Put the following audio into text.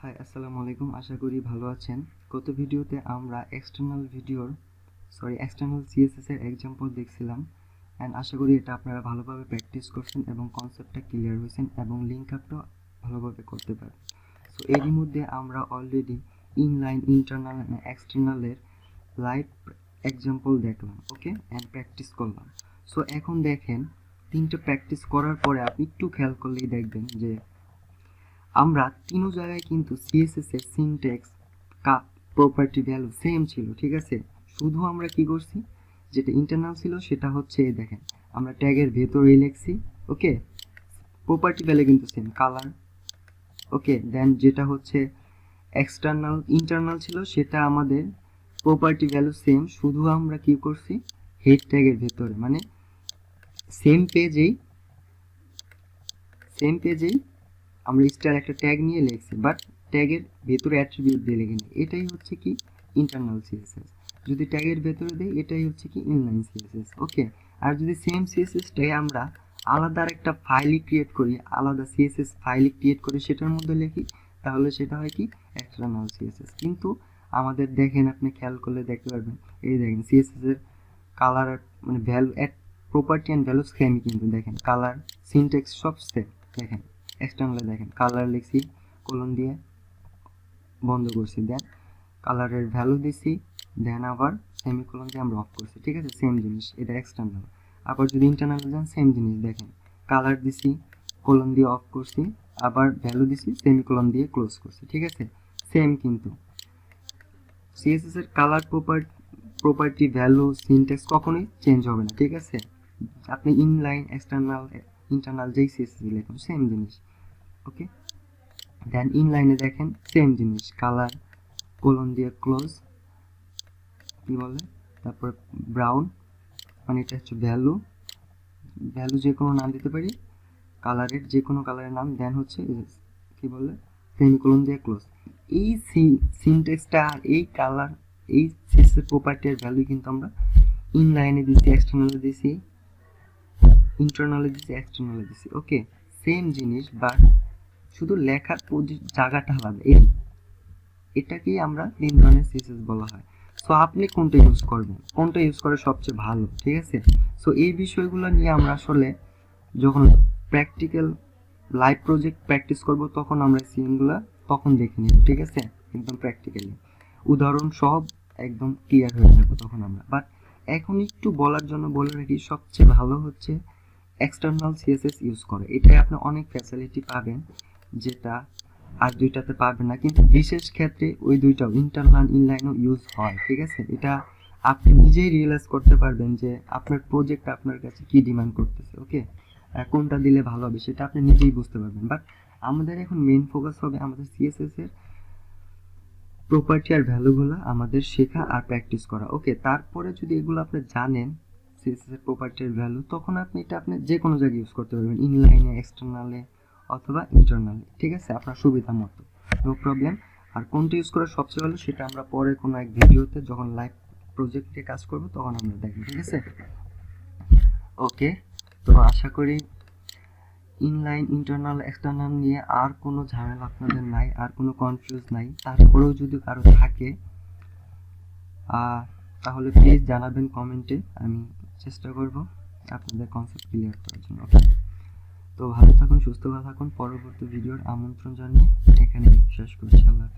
High আসসালামু আলাইকুম, আশা করি ভালো আছেন। গত ভিডিওতে আমরা এক্সটার্নাল সিএসএস এর এক্সাম্পল দেখছিলাম অ্যান্ড আশা করি এটা আপনারা ভালোভাবে প্র্যাকটিস করছেন এবং কনসেপ্টটা ক্লিয়ার হয়েছেন এবং লিঙ্ক আপটাও ভালোভাবে করতে পারেন। সো এরই মধ্যে আমরা অলরেডি ইনলাইন, ইন্টারনাল অ্যান্ড এক্সটার্নালের লাইভ এক্সাম্পল দেখলাম, ওকে, অ্যান্ড প্র্যাকটিস করলাম। সো এখন দেখেন, তিনটে প্র্যাকটিস করার পরে আপনি একটু খেয়াল করলেই দেখবেন যে আমরা তিনও জায়গায় কিন্তু সিএসএস এর সিনট্যাক্স, প্রপার্টি, ভ্যালু সেম ছিল, ঠিক আছে। শুধু আমরা কি করছি, যেটা ইন্টারনাল ছিল সেটা হচ্ছে দেখেন আমরা ট্যাগের ভেতরে লিখছি, ওকে। প্রপার্টি ভ্যালু কিন্তু সেম, কালার, ওকে। দেন যেটা হচ্ছে ইন্টারনাল ছিল সেটা আমাদের প্রপার্টি ভ্যালু সেম, শুধু আমরা কি করছি হেড ট্যাগের ভেতরে, মানে সেম পেজেই আমরা স্টার একটা ট্যাগ নিয়ে লিখছি, বাট ট্যাগের ভেতরে অ্যাট্রিবিউট দিয়ে লিখিনি। এটাই হচ্ছে কি ইন্টারনাল সিএসএস। যদি ট্যাগের ভেতরে দেই এটাই হচ্ছে কি ইনলাইন সিএসএস, ওকে। আর যদি সেম সিএসএসটাই আমরা আলাদা একটা ফাইলই ক্রিয়েট করি, আলাদা সিএসএস ফাইলই ক্রিয়েট করে সেটার মধ্যে লিখি, তাহলে সেটা হয় কি এক্সটার্নাল সিএসএস। কিন্তু আমাদের দেখেন, আপনি খেয়াল করলে দেখতে পারবেন, এই দেখেন সিএসএস এর কালার মানে ভ্যালু প্রপার্টি অ্যান্ড ভ্যালু সেমই, কিন্তু দেখেন কালার, সিনট্যাক্স সব সেম। দেখেন এক্সটার্নালে দেখেন কালার লিখছি, কোলন দিয়ে বন্ধ করছি, দেন কালারের ভ্যালু দিছি, দেন আবার সেমিকোলন দিয়ে আমরা অফ করছি, ঠিক আছে, সেম জিনিস, এটা এক্সটার্নাল। আবার যদি ইন্টারনালে যান সেম জিনিস, দেখেন কালার দিছি, কোলন দিয়ে অফ করছি, আবার ভ্যালু দিছি, সেমিকোলন দিয়ে ক্লোজ করছি, ঠিক আছে, সেম। কিন্তু সিএসএস এর কালার, প্রপার্টি, ভ্যালু, সিনট্যাক্স কখনোই চেঞ্জ হবে না, ঠিক আছে। আপনি ইনলাইন, এক্সটার্নাল, ইন্টারনাল যেই সিএসএস লিখুন সেম জিনিস, ওকে। দেন ইনলাইনে দেখেন সেম জিনিস, কালার, কোলন দিয়ে ক্লোজ, কি বলে, তারপর ব্রাউন, মানে এটা হচ্ছে ভ্যালু যে কোনো নাম দিতে পারি, কালারের যে কোনো কালারের নাম, দেন হচ্ছে কি বলে সেমিকোলন দিয়ে ক্লোজ। এই সিনট্যাক্সটা আর এই কালার, এই সিএসএস প্রপার্টির ভ্যালু কিন্তু আমরা ইনলাইনে দিছি, এক্সটার্নালে দিছি, ইন্টারনালে দিছি, এক্সটার্নালে দিছি, ওকে, সেম জিনিস, বাট শুধু লেখার জায়গাটা আলাদা। এটাকেই আমরা তিন ধরনের সিএসএস বলা হয়। সো আপনি কোনটা ইউজ করবেন, কোনটা ইউজ করা সবচেয়ে ভালো, ঠিক আছে। সো এই বিষয়গুলো নিয়ে আমরা আসলে যখন প্র্যাকটিক্যাল লাইভ প্রজেক্ট প্র্যাকটিস করব তখন আমরা সিএমগুলো তখন দেখে নিব, ঠিক আছে, একদম প্র্যাকটিক্যালি উদাহরণ সব একদম ক্লিয়ার হয়ে যাবে তখন আমরা। বাট এখন একটু বলার জন্য বলে রাখি, সবচেয়ে ভালো হচ্ছে এক্সটার্নাল সিএসএস ইউজ করে। এটাই আপনি অনেক ফ্যাসিলিটি পাবেন যেটা আর দুইটাতে পাবেন না, কিন্তু বিশেষ ক্ষেত্রে ওই দুইটাও ইন্টারনাল, ইনলাইনও ইউজ হয়, ঠিক আছে। এটা আপনি নিজেই রিয়েলাইজ করতে পারবেন যে আপনার প্রজেক্ট আপনার কাছে কি ডিমান্ড করতেছে, ওকে, কোনটা দিলে ভালো হবে সেটা আপনি নিজেই বুঝতে পারবেন। বাট আমাদের এখন মেইন ফোকাস হবে আমাদের সিএসএস এর প্রপার্টি আর ভ্যালুগুলো আমাদের শেখা আর প্র্যাকটিস করা, ওকে। তারপরে যদি এগুলো আপনি জানেন সিএসএস এর প্রপার্টি আর ভ্যালু, তখন আপনি যে কোনো জায়গায় ইউজ করতে পারবেন, ইনলাইনে, এক্সটার্নালে অথবা ইন্টারনালে, ঠিক আছে, আপনার সুবিধা মতো, নো প্রবলেম। আর কোনটা ইউজ করা সবচেয়ে ভালো সেটা আমরা পরে কোনো এক ভিডিওতে যখন লাইভ প্রজেক্টে কাজ করব তখন আমরা দেখব, ঠিক আছে, ওকে। তো আশা করি ইনলাইন, ইন্টারনাল, এক্সটার্নাল নিয়ে আর কোনো ঝামেলা আপনাদের নাই, আর কোনো কনফিউজ নাই। তারপরেও যদি কারো থাকে তাহলে প্লিজ জানাবেন কমেন্টে, আমি চেষ্টা করব আপনাদের কনসেপ্ট ক্লিয়ার করার জন্য, ওকে। তো ভালো থাকুন, সুস্থ থাকুন, পরবর্তী ভিডিওর আমন্ত্রণ জানিয়ে এখানে শেষ করছি। আল্লাহ।